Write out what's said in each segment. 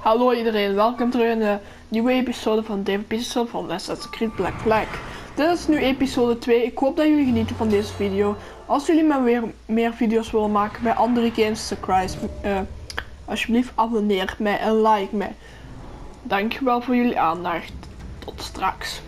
Hallo iedereen, welkom terug in de nieuwe episode van David Peterson van Assassin's Creed Black Flag. Dit is nu episode 2, ik hoop dat jullie genieten van deze video. Als jullie me weer meer video's willen maken bij andere games, alsjeblieft abonneer mij en like mij. Dankjewel voor jullie aandacht, tot straks.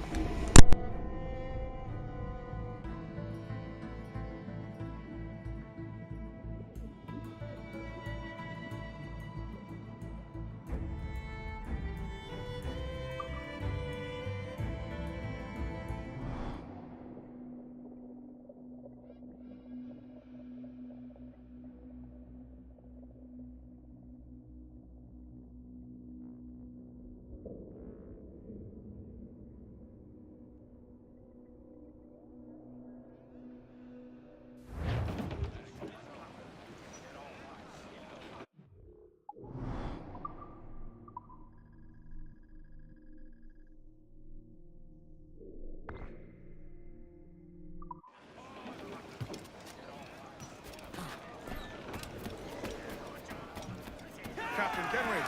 Captain Kenry.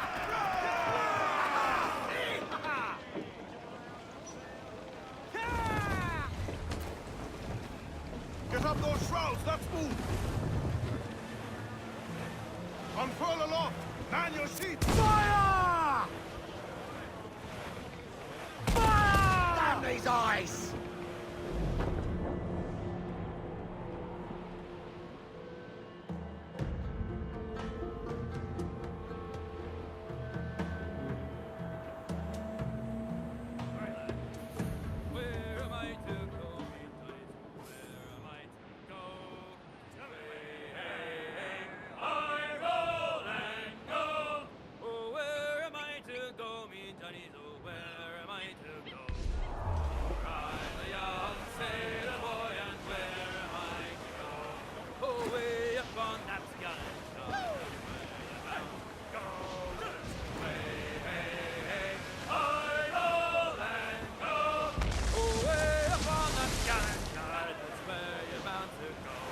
Get up those shrouds, let's move. Unfurl aloft, man your seats. Fire! Fire! Damn these eyes!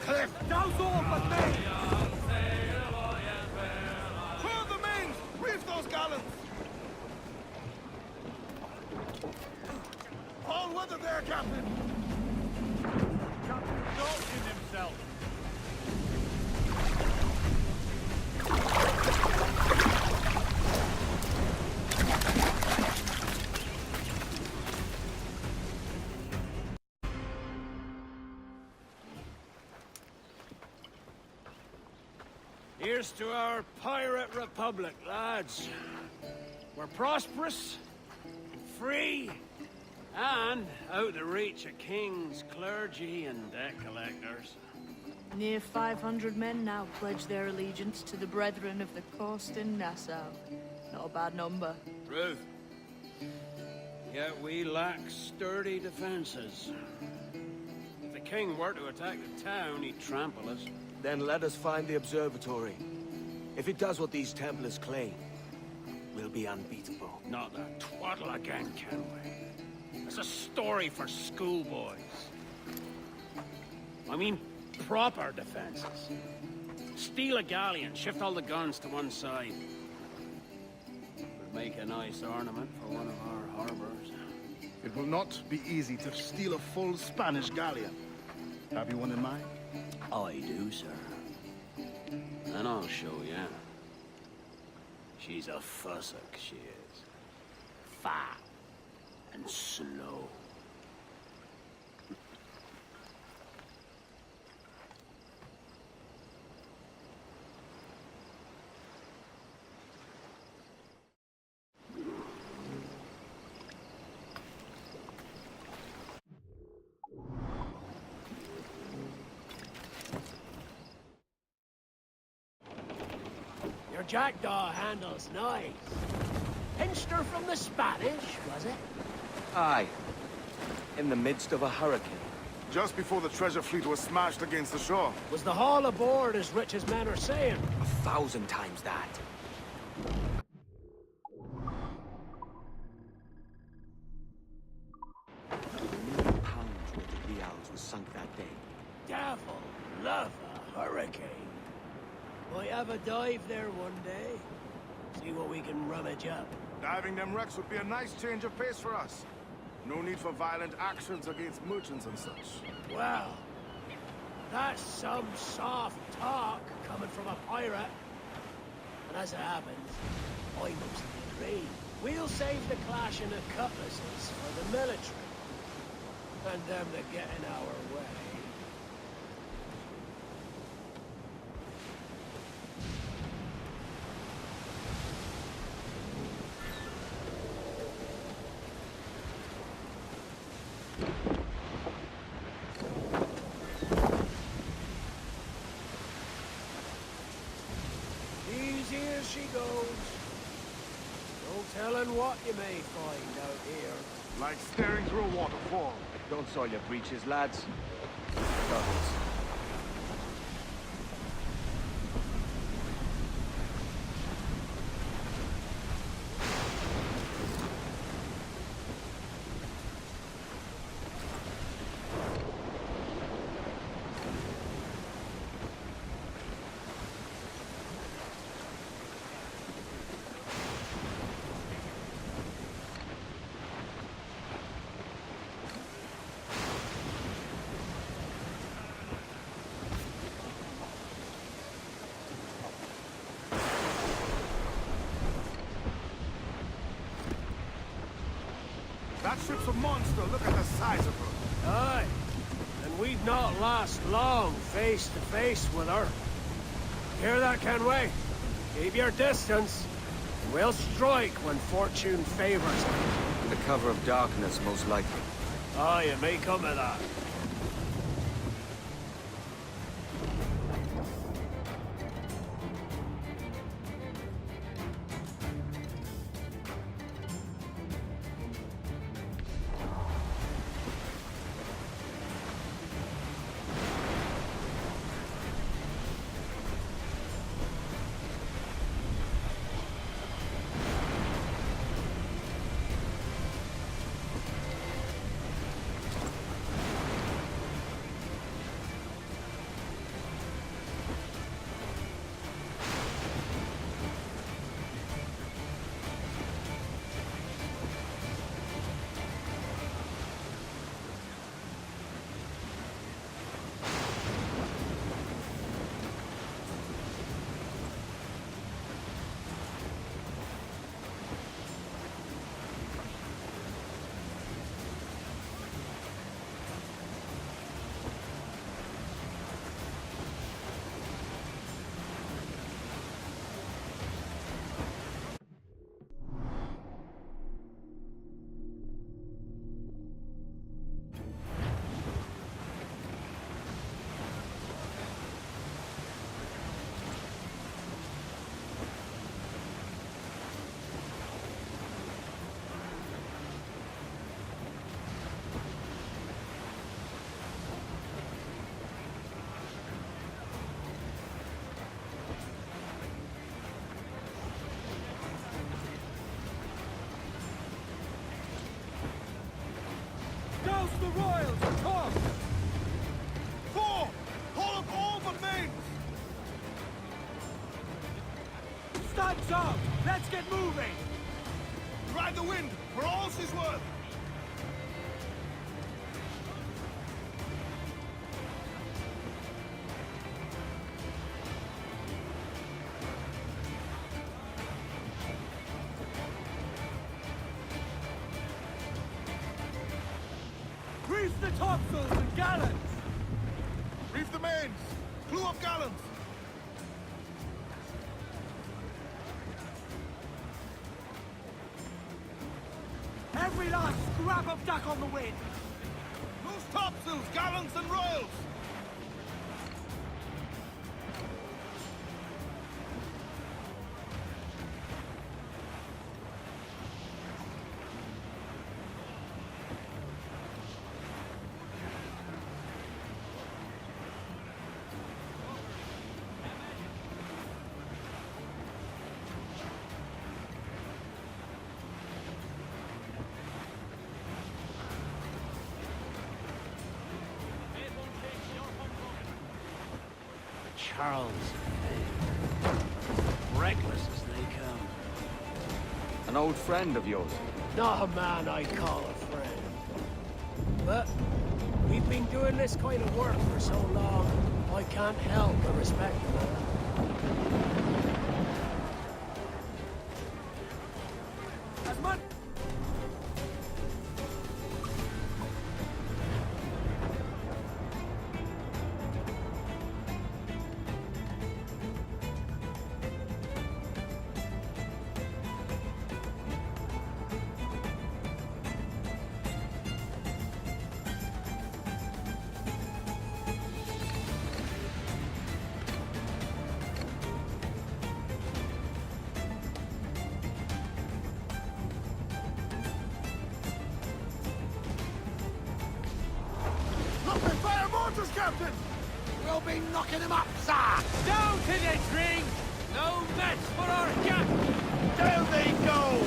Cliff, douse all with me! Clear the mains! Reef those gallants! All weather there, Captain! Captain indulging himself. Here's to our pirate republic, lads. We're prosperous, free, and out of reach of kings, clergy, and debt collectors. Near 500 men now pledge their allegiance to the Brethren of the Coast in Nassau. Not a bad number. Truth. Yet we lack sturdy defenses. If the king were to attack the town, he'd trample us. Then let us find the observatory. If it does what these Templars claim, we'll be unbeatable. Not that twaddle again, can we? It's a story for schoolboys. I mean, proper defenses. Steal a galleon, shift all the guns to one side. Would make a nice ornament for one of our harbors. It will not be easy to steal a full Spanish galleon. Have you one in mind? I do, sir. And I'll show you. She's a fussock, she is. Fat and slow. Your jackdaw handle's nice. Pinched her from the Spanish, was it? Aye. In the midst of a hurricane. Just before the treasure fleet was smashed against the shore. Was the haul aboard as rich as men are saying? 1,000 times that. £1 million worth of reals was sunk that day. Devil love a hurricane. Might have a dive there one day. See what we can rummage up. Diving them wrecks would be a nice change of pace for us. No need for violent actions against merchants and such. Well, that's some soft talk coming from a pirate. And as it happens, I mostly agree. We'll save the clashing of cutlasses for the military. And them that get in our way. Here she goes. No telling what you may find out here. Like staring through a waterfall. Don't soil your breeches, lads. Doubles. That ship's a monster. Look at the size of her. Aye. And we'd not last long face to face with her. Hear that, Kenway? Keep your distance. And we'll strike when fortune favors us. The cover of darkness, most likely. Aye, it may come to that. The Royals, come! 4! Hold up all but main! Studs up! Let's get moving! Ride the wind, for all she's worth! Reef the topsails and gallants! Reef the mains! Clew up gallants! Every last scrap of duck on the wind! Loose topsails, gallants and royals! Charles, reckless as they come. An old friend of yours? Not a man I call a friend. But we've been doing this kind of work for so long, I can't help but respect the man. As much Fire mortars, Captain! We'll be knocking him up, sir! down to the drink! No match for our captain! Down they go!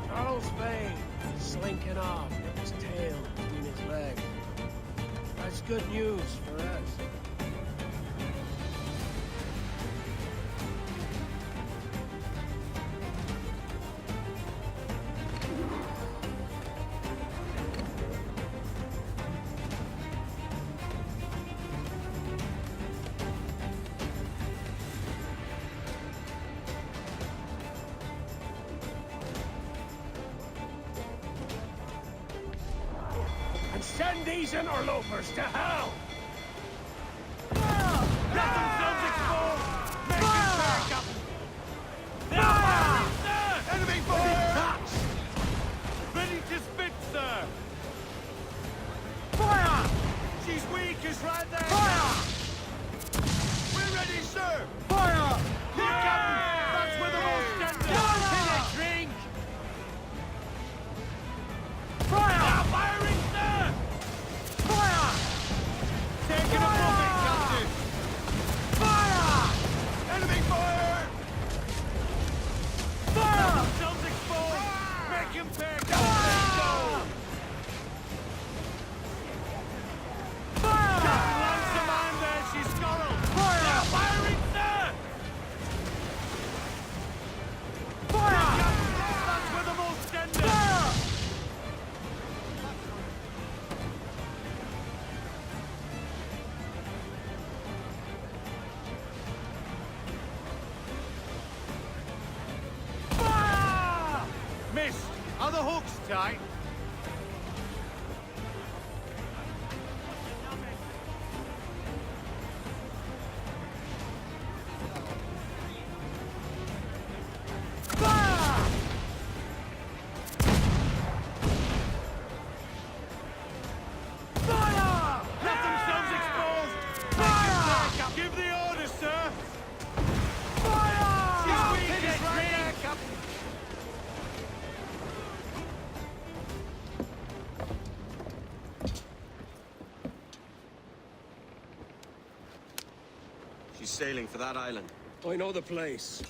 Charles Vane, slinking off with his tail between his legs. That's good news for us. And send these interlopers to hell! Let themselves explode! Make it back up! They're firing, sir! Enemy fire! Ready to spit, sir! Fire! She's weak, is right there! Fire! We're ready, sir! Fire! Here, Captain! That's where the most standing! Down to the drink! Fire! Now firing, sir! Fire! Taking a bullet, Captain! Fire! Enemy fire! Fire! Themselves exposed! Make him back! Down they go! Fire! Captain lands the man there, she's scuttled! Fire! Now firing, sir! Fire! Captain, that's where the most standing! Fire! Fire! Missed! Are the hooks tight? Fire! Fire! Let themselves exposed! Fire! Give the orders, sir! Fire! She's weak, is right there, Captain! She's sailing for that island. I know the place.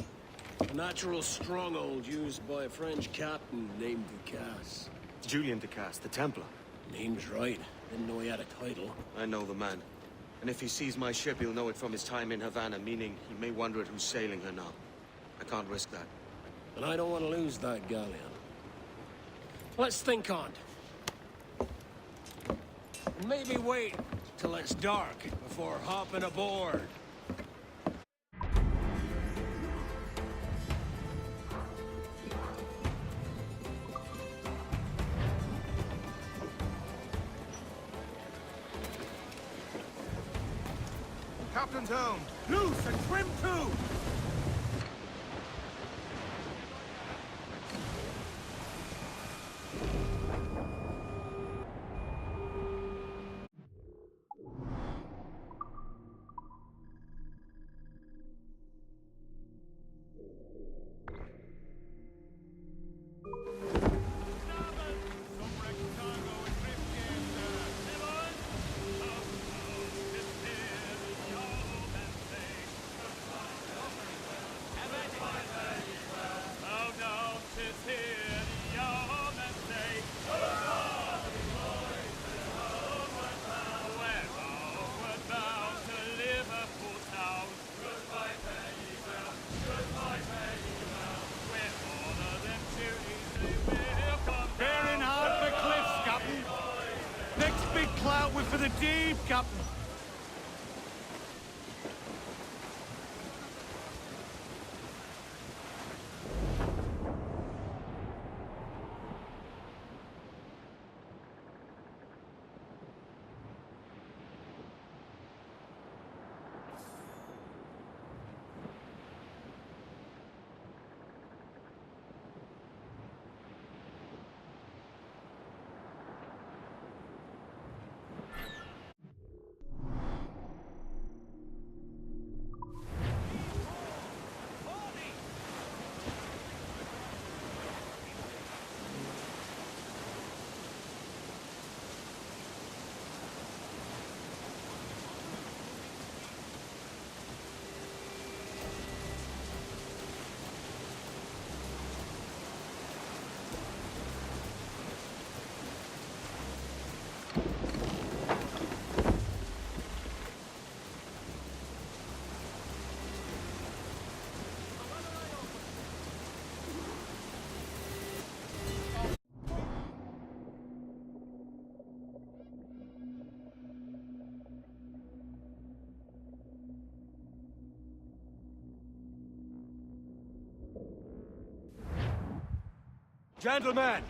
A natural stronghold used by a French captain named Ducasse. Julian Ducasse, the Templar. Name's right. Didn't know he had a title. I know the man. And if he sees my ship, he'll know it from his time in Havana, meaning he may wonder at who's sailing her now. I can't risk that. And I don't want to lose that galleon. Let's think on it. And maybe wait till it's dark before hopping aboard. Captain's helm! Loose and trim too! Captain. Gentlemen,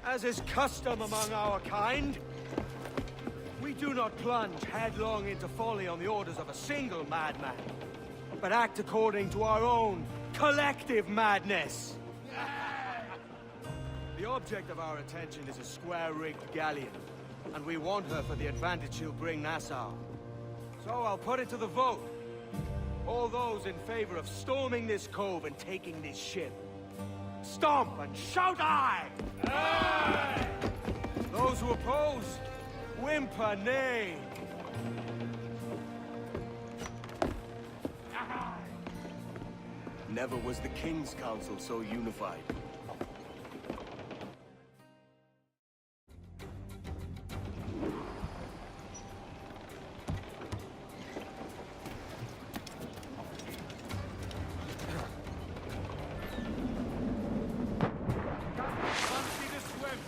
as is custom among our kind, we do not plunge headlong into folly on the orders of a single madman, but act according to our own collective madness. The object of our attention is a square-rigged galleon, and we want her for the advantage she'll bring Nassau. So I'll put it to the vote. All those in favor of storming this cove and taking this ship, stomp and shout aye! Aye! Those who oppose, whimper nay. Never was the King's Council so unified. Fancy the swim.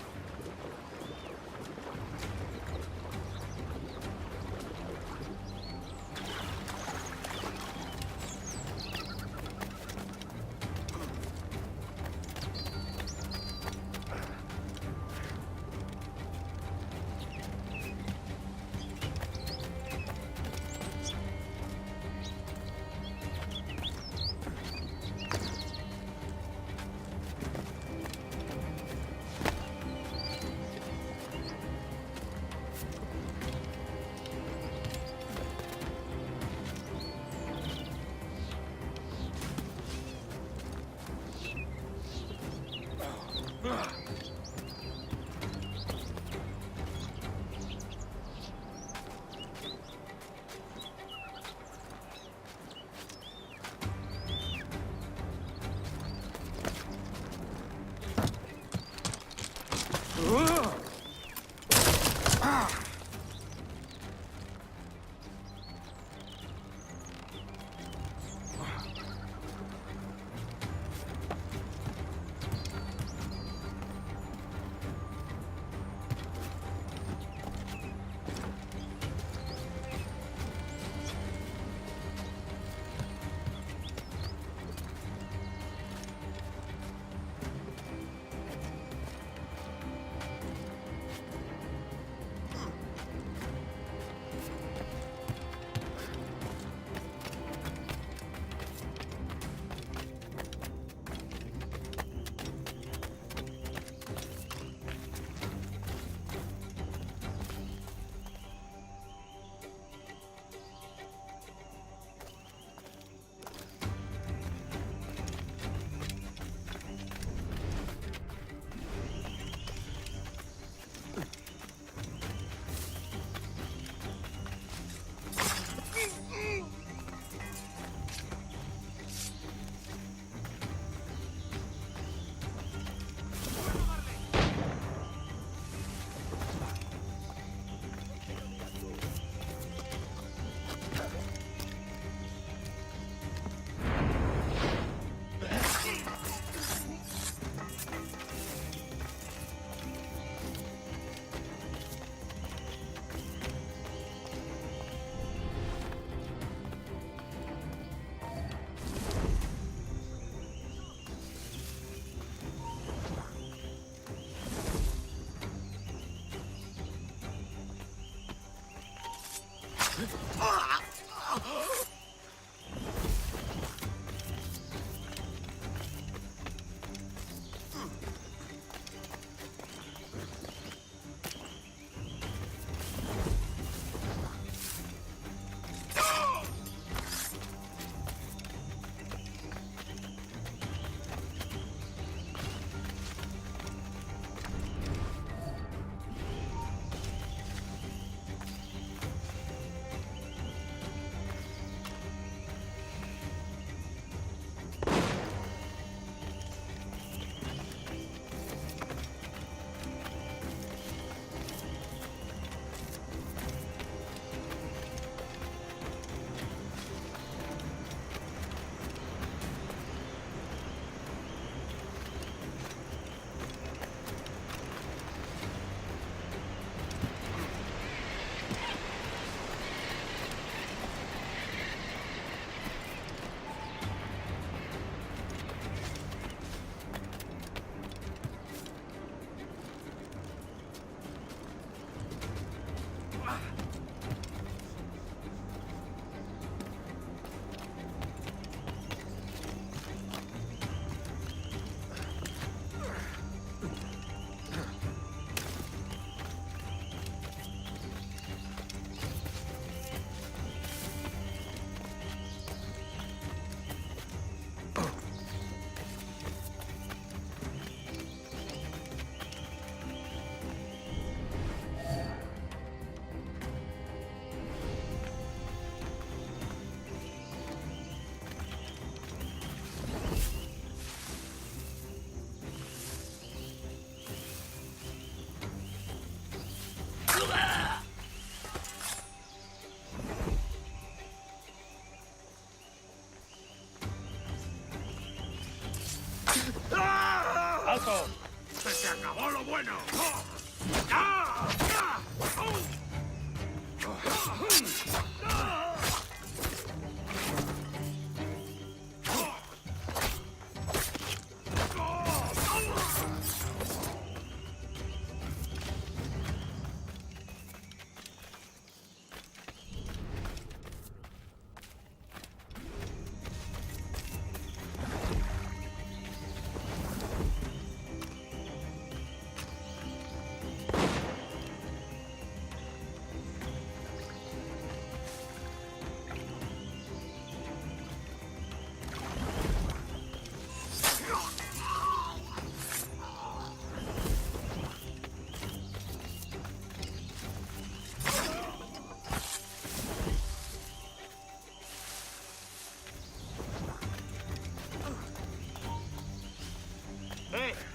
roto! ¡Se acabó lo bueno! ¡Ah! ¡Ah! ¡Oh!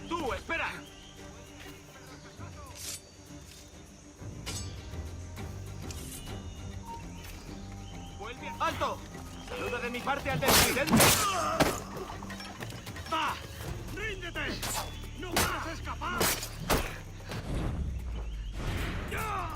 ¡Tú, espera! ¡Vuelve! ¡Alto! ¡Saluda de mi parte al del presidente! ¡Va! ¡Ríndete! ¡No vas a escapar! ¡Ya!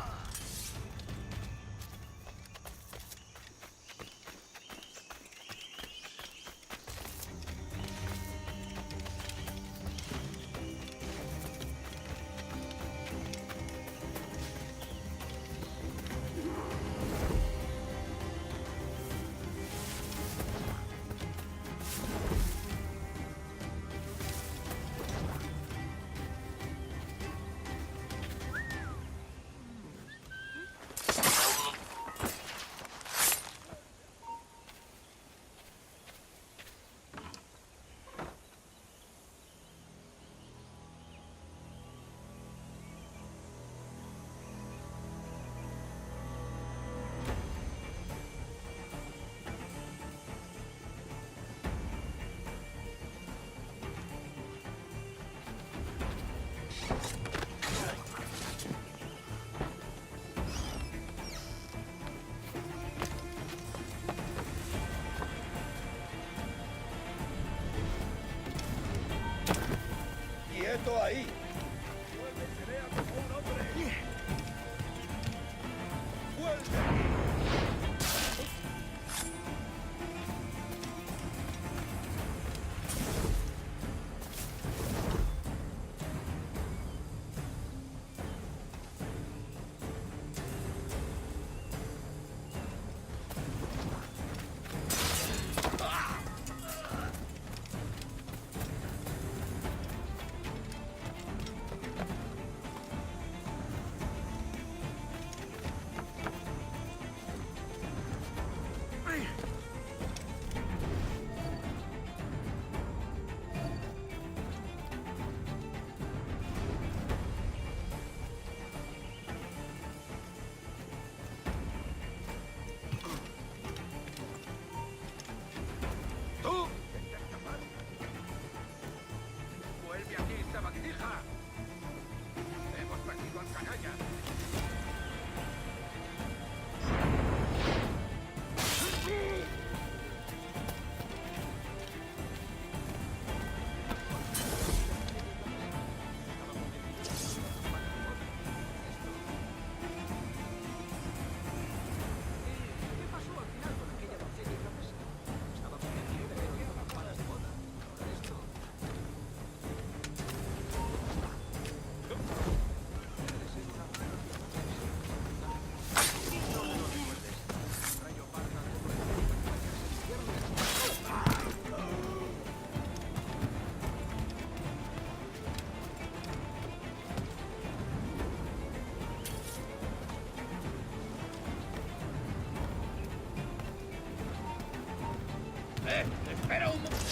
¡Quieto ahí! ¡Tú! ¡Vuelve aquí, sabandija! Hemos perdido al canalla. ¡Espera un momento!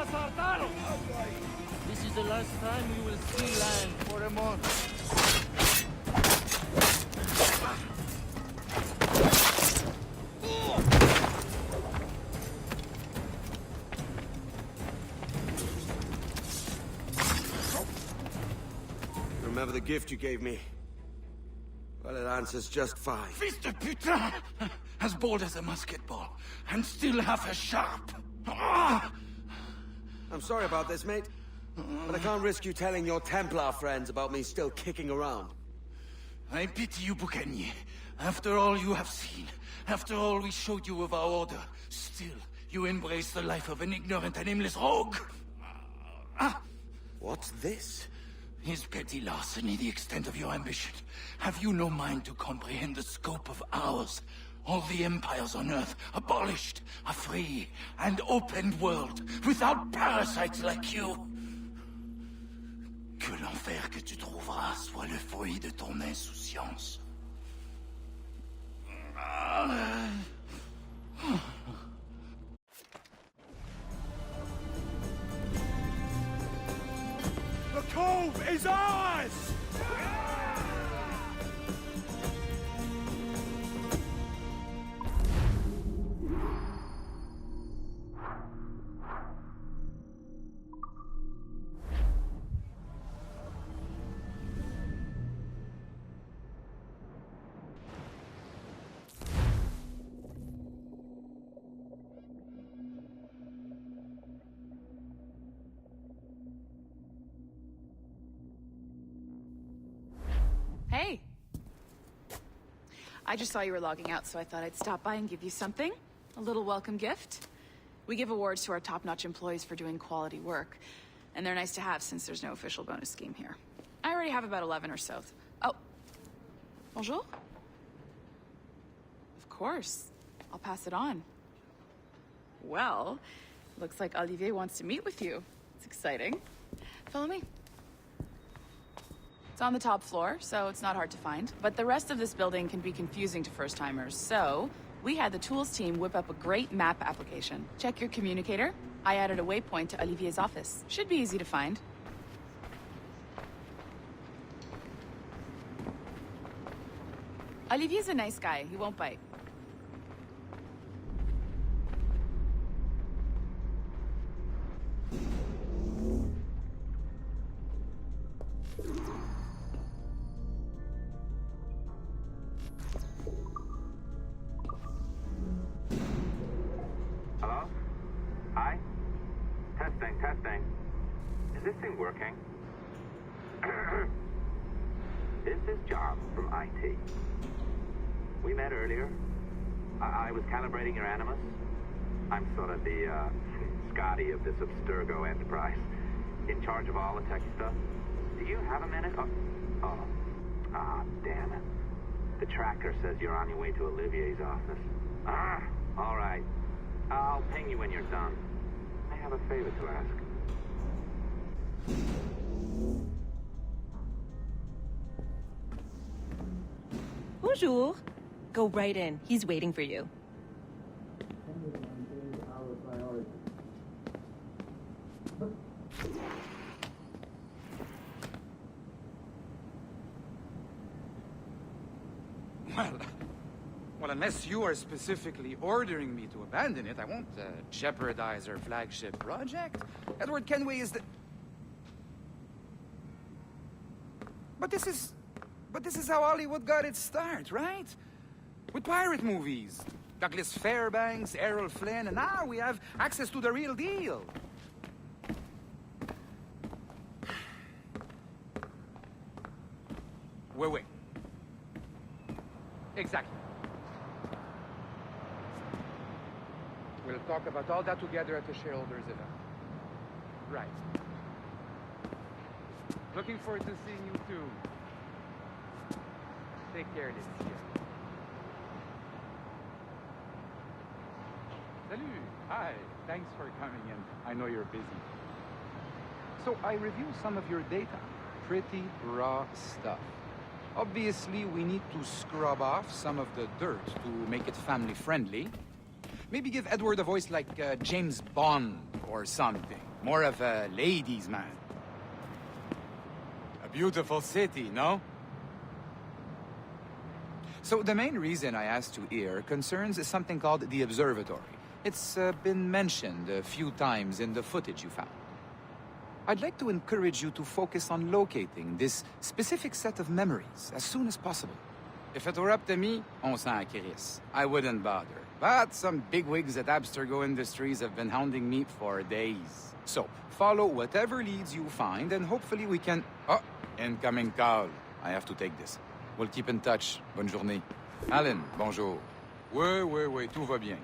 asaltaron! This is the last time we will see land. For a month. Remember the gift you gave me? Well, it answers just fine. Fils de putain! As bold as a musket ball, and still half as sharp. Ah! I'm sorry about this, mate. But I can't risk you telling your Templar friends about me still kicking around. I pity you, Boucanier. After all you have seen, after all we showed you of our order, still you embrace the life of an ignorant and aimless rogue. Ah! What's this? Is petty larceny the extent of your ambition? Have you no mind to comprehend the scope of ours? All the empires on Earth abolished, a free and open world, without parasites like you. Que l'enfer que tu trouveras soit le fruit de ton insouciance. The cove is ours! Hey! I just saw you were logging out, so I thought I'd stop by and give you something. A little welcome gift. We give awards to our top-notch employees for doing quality work, and they're nice to have since there's no official bonus scheme here. I already have about 11 or so. Oh. Bonjour? Of course. I'll pass it on. Well, looks like Olivier wants to meet with you. It's exciting. Follow me. It's on the top floor, so it's not hard to find. But the rest of this building can be confusing to first-timers, so we had the tools team whip up a great map application. Check your communicator. I added a waypoint to Olivier's office. Should be easy to find. Olivier's a nice guy. He won't bite. Hello? Hi? Testing. Is this thing working? This is John from IT. We met earlier. I was calibrating your Animus. I'm sort of the, Scotty of this Abstergo enterprise. In charge of all the tech stuff. Do you have a minute? Damn it. The tracker says you're on your way to Olivier's office. All right. I'll ping you when you're done. I have a favor to ask. Bonjour. Go right in. He's waiting for you. Well, unless you are specifically ordering me to abandon it, I won't jeopardize our flagship project. Edward Kenway is the... But this is how Hollywood got its start, right? With pirate movies. Douglas Fairbanks, Errol Flynn, and now we have access to the real deal. Wait. Exactly. We'll talk about all that together at the shareholders event. Right. Looking forward to seeing you too. Take care this year. Salut! Hi, thanks for coming in. I know you're busy. So I reviewed some of your data. Pretty raw stuff. Obviously, we need to scrub off some of the dirt to make it family-friendly. Maybe give Edward a voice like James Bond or something. More of a ladies' man. A beautiful city, no? So the main reason I asked you here concerns something called the Observatory. It's been mentioned a few times in the footage you found. I'd like to encourage you to focus on locating this specific set of memories as soon as possible. If it were up to me, on s'en crisse. I wouldn't bother. But some bigwigs at Abstergo Industries have been hounding me for days. So, follow whatever leads you find, and hopefully we can... Oh, incoming call. I have to take this. We'll keep in touch. Bonne journée. Alan, bonjour. Oui, tout va bien.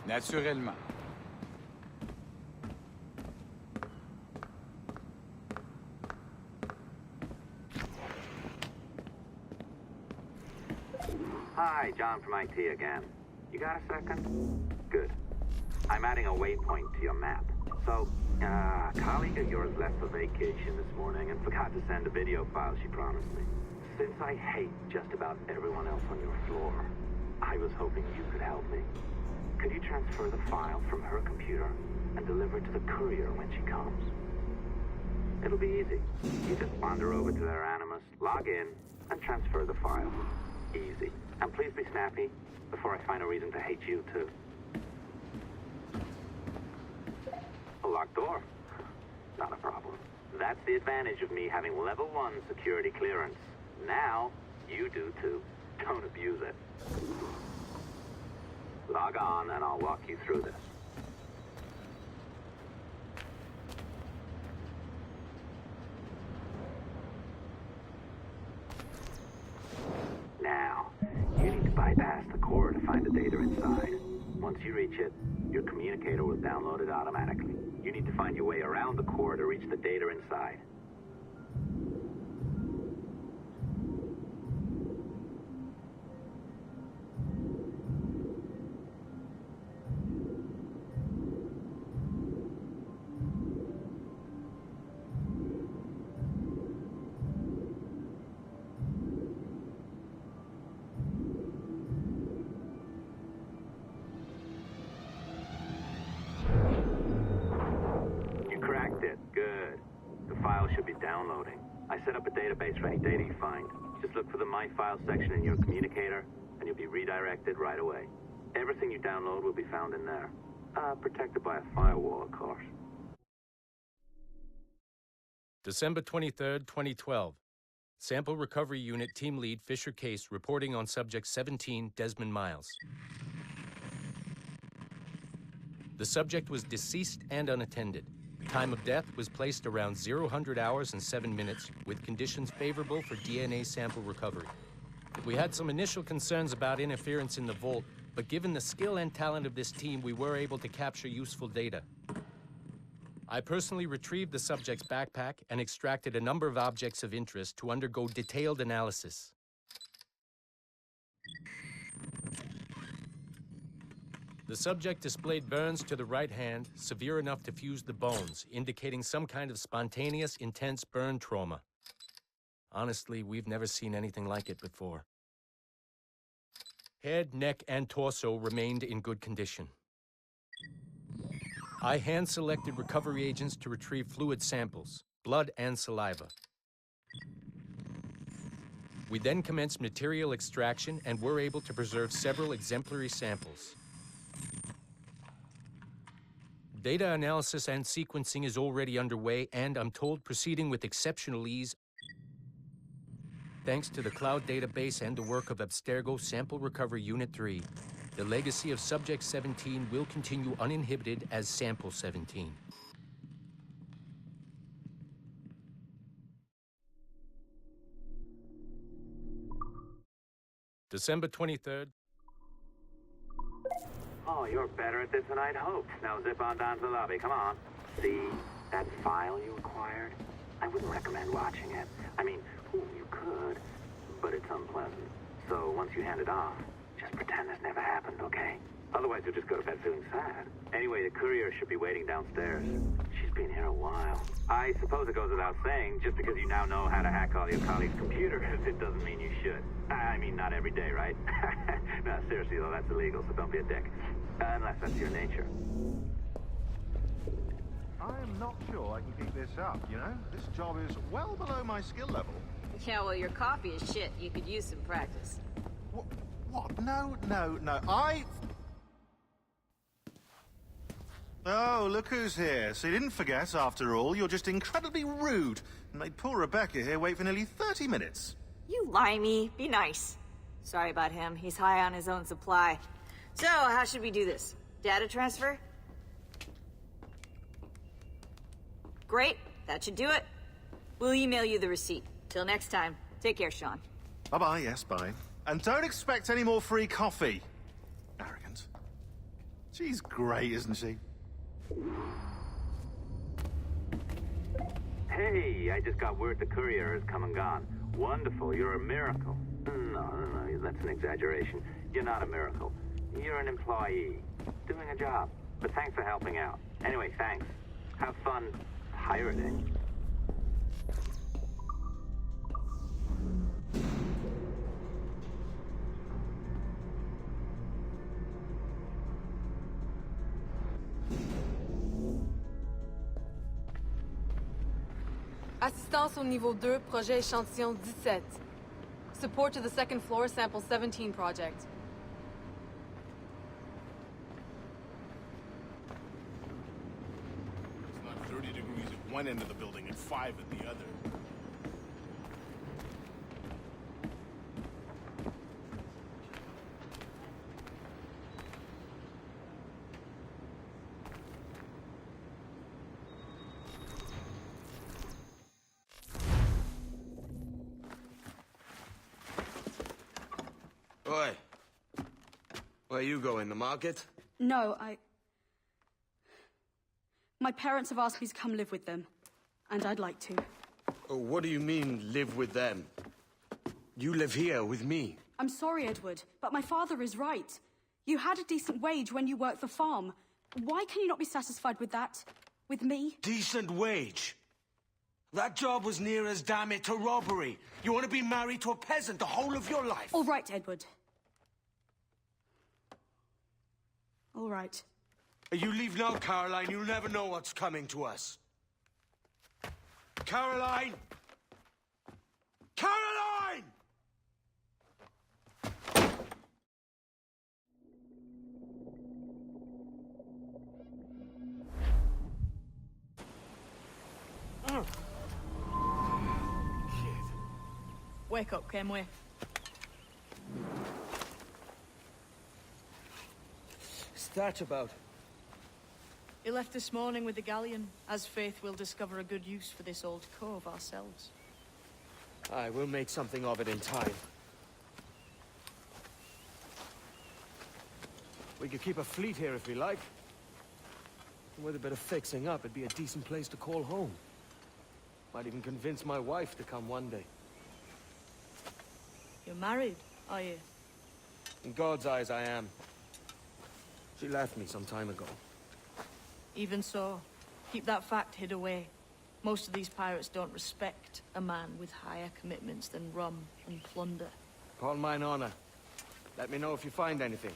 Naturellement. Hi, John from IT again. You got a second? Good. I'm adding a waypoint to your map. So, a colleague of yours left for vacation this morning and forgot to send a video file she promised me. Since I hate just about everyone else on your floor, I was hoping you could help me. Could you transfer the file from her computer and deliver it to the courier when she comes? It'll be easy. You just wander over to their Animus, log in, and transfer the file. Easy. And please be snappy before I find a reason to hate you, too. A locked door? Not a problem. That's the advantage of me having level 1 security clearance. Now, you do too. Don't abuse it. Log on and I'll walk you through this. Now, you need to bypass the core to find the data inside. Once you reach it, your communicator will download it automatically. You need to find your way around the core to reach the data inside. Downloading. I set up a database for any data you find. Just look for the My Files section in your communicator, and you'll be redirected right away. Everything you download will be found in there. Protected by a firewall, of course. December 23rd, 2012. Sample Recovery Unit Team Lead Fisher Case reporting on Subject 17, Desmond Miles. The subject was deceased and unattended. Time of death was placed around 00 hours and 7 minutes, with conditions favorable for DNA sample recovery. We had some initial concerns about interference in the vault, but given the skill and talent of this team, we were able to capture useful data. I personally retrieved the subject's backpack and extracted a number of objects of interest to undergo detailed analysis. The subject displayed burns to the right hand, severe enough to fuse the bones, indicating some kind of spontaneous, intense burn trauma. Honestly, we've never seen anything like it before. Head, neck, and torso remained in good condition. I hand-selected recovery agents to retrieve fluid samples, blood and saliva. We then commenced material extraction and were able to preserve several exemplary samples. Data analysis and sequencing is already underway, and I'm told proceeding with exceptional ease. Thanks to the cloud database and the work of Abstergo Sample Recovery Unit 3, the legacy of Subject 17 will continue uninhibited as Sample 17. December 23rd. Oh, you're better at this than I'd hoped. Now zip on down to the lobby. Come on. See that file you acquired? I wouldn't recommend watching it. I mean, you could, but it's unpleasant. So once you hand it off, just pretend this never happened, okay? Otherwise, you'll just go to bed feeling sad. Anyway, the courier should be waiting downstairs. She's been here a while. I suppose it goes without saying, just because you now know how to hack all your colleagues' computers, it doesn't mean you should. I mean, not every day, right? No, seriously, though, that's illegal, so don't be a dick. Unless that's your nature. I am not sure I can keep this up, you know? This job is well below my skill level. Yeah, well, your coffee is shit. You could use some practice. What? No. Oh, look who's here. So you didn't forget, after all. You're just incredibly rude and made poor Rebecca here wait for nearly 30 minutes. You limey. Be nice. Sorry about him. He's high on his own supply. So, how should we do this? Data transfer? Great. That should do it. We'll email you the receipt. Till next time. Take care, Sean. Bye-bye, yes, bye. And don't expect any more free coffee. Arrogant. She's great, isn't she? Hey, I just got word the courier has come and gone. Wonderful, you're a miracle. No, that's an exaggeration. You're not a miracle. You're an employee, doing a job. But thanks for helping out. Anyway, thanks. Have fun pirating. Assistance au niveau 2, projet échantillon 17. Support to the second floor, sample 17 project. It's not 30 degrees at one end of the building and 5 at the other. Oi. Where you going, the market? No, my parents have asked me to come live with them, and I'd like to. Oh, what do you mean, live with them? You live here with me. I'm sorry, Edward, but my father is right. You had a decent wage when you worked the farm. Why can you not be satisfied with that? With me? Decent wage? That job was near as, damn it, to robbery. You want to be married to a peasant the whole of your life? All right, Edward. All right. You leave now, Caroline. You'll never know what's coming to us. Caroline! Caroline! Wake up, Kenway. What's that about? He left this morning with the galleon. As Faith will discover a good use for this old cove ourselves. Aye, we'll make something of it in time. We could keep a fleet here if we like. And with a bit of fixing up, it'd be a decent place to call home. Might even convince my wife to come one day. You're married, are you? In God's eyes, I am. She left me some time ago. Even so, keep that fact hid away. Most of these pirates don't respect a man with higher commitments than rum and plunder. Upon mine honor. Let me know if you find anything.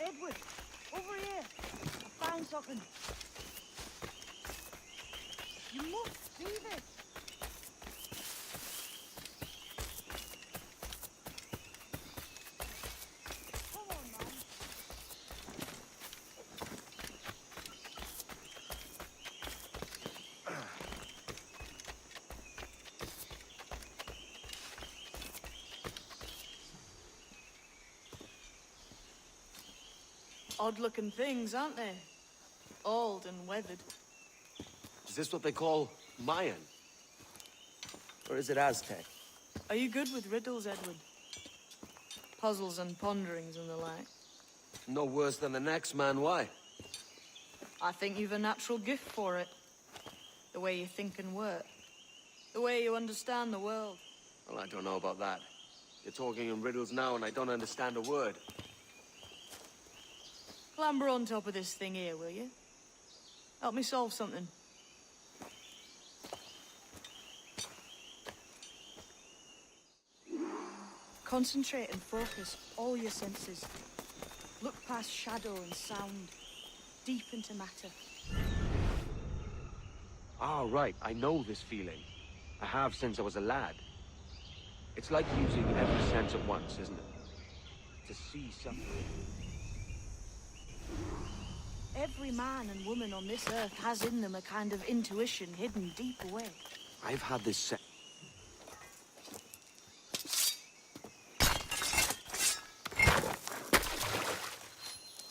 Edward, over here. I found something. You must see this. Come on, man. Odd-looking things, aren't they? Old and weathered. Is this what they call Mayan? Or is it Aztec? Are you good with riddles, Edward? Puzzles and ponderings and the like. No worse than the next man, why? I think you've a natural gift for it. The way you think and work. The way you understand the world. Well, I don't know about that. You're talking in riddles now and I don't understand a word. Clamber on top of this thing here, will you? Help me solve something. Concentrate and focus all your senses. Look past shadow and sound, deep into matter. Ah, right. I know this feeling. I have since I was a lad. It's like using every sense at once, isn't it? To see something. Every man and woman on this earth has in them a kind of intuition hidden deep away. I've had this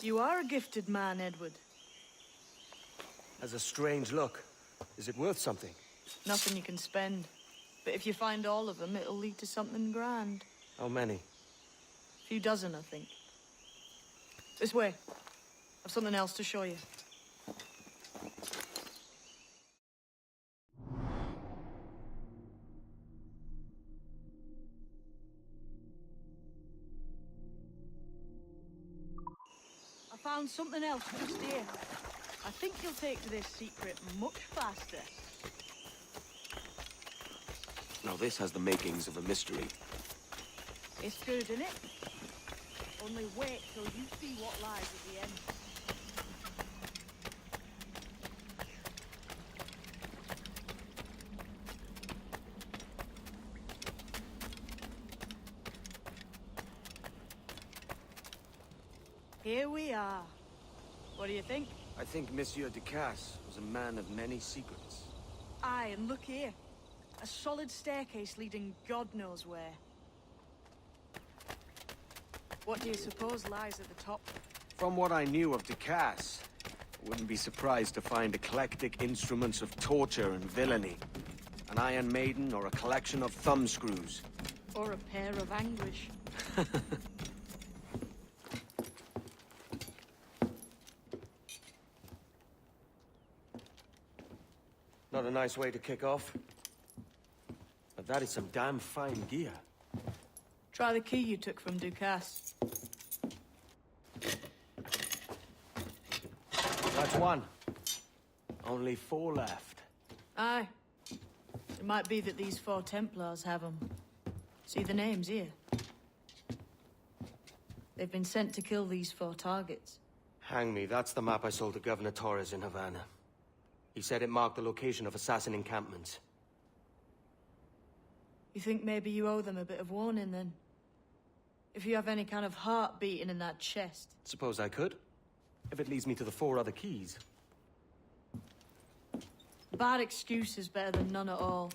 You are a gifted man, Edward. Has a strange look. Is it worth something? Nothing you can spend. But if you find all of them, it'll lead to something grand. How many? A few dozen, I think. This way. I've something else to show you. I found something else just here. I think you'll take to this secret much faster. Now this has the makings of a mystery. It's good, isn't it? Only wait till you see what lies at the end. Here we are. What do you think? I think Monsieur Ducasse was a man of many secrets. Aye, and look here. A solid staircase leading God knows where. What do you suppose lies at the top? From what I knew of Ducasse, I wouldn't be surprised to find eclectic instruments of torture and villainy. An Iron Maiden or a collection of thumbscrews. Or a pair of anguish. Not a nice way to kick off. But that is some damn fine gear. Try the key you took from Ducasse. That's one. Only 4 left. Aye. It might be that these 4 Templars have them. See the names here? They've been sent to kill these 4 targets. Hang me, that's the map I sold to Governor Torres in Havana. He said it marked the location of assassin encampments. You think maybe you owe them a bit of warning, then? If you have any kind of heart beating in that chest. Suppose I could. If it leads me to the 4 other keys. Bad excuse is better than none at all.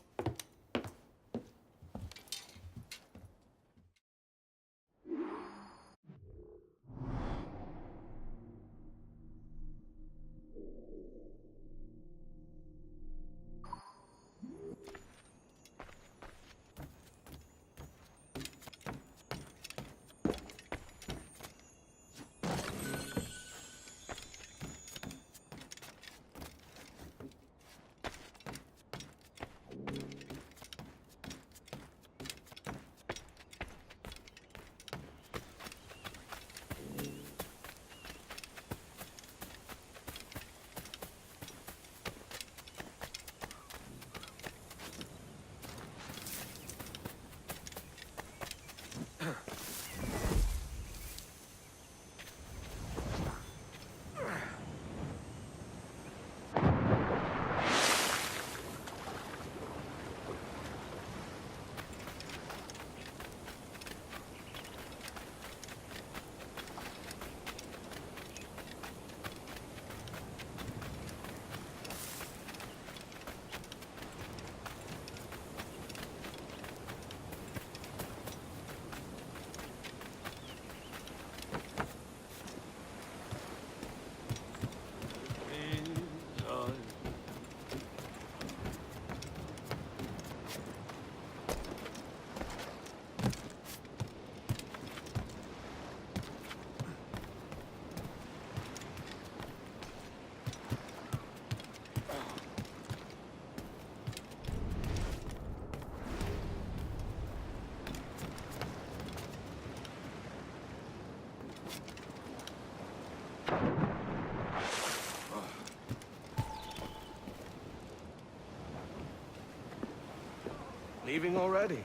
leaving already?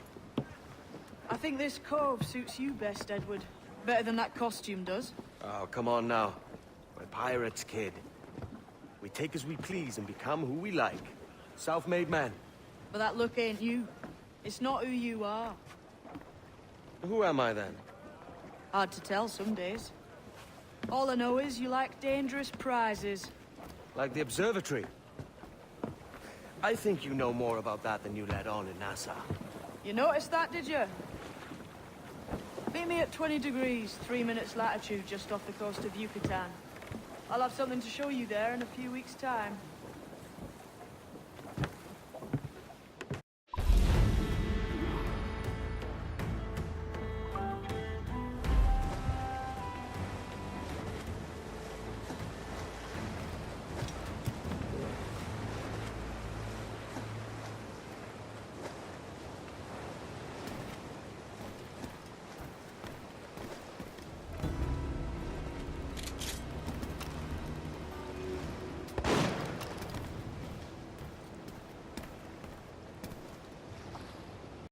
I think this cove suits you best, Edward. Better than that costume does. Oh, come on now. We're pirates, kid. We take as we please and become who we like. Self-made men. But that look ain't you. It's not who you are. Who am I then? Hard to tell some days. All I know is you like dangerous prizes. Like the observatory. I think you know more about that than you let on in Nassau. You noticed that, did you? Meet me at 20 degrees, 3 minutes latitude, just off the coast of Yucatan. I'll have something to show you there in a few weeks' time.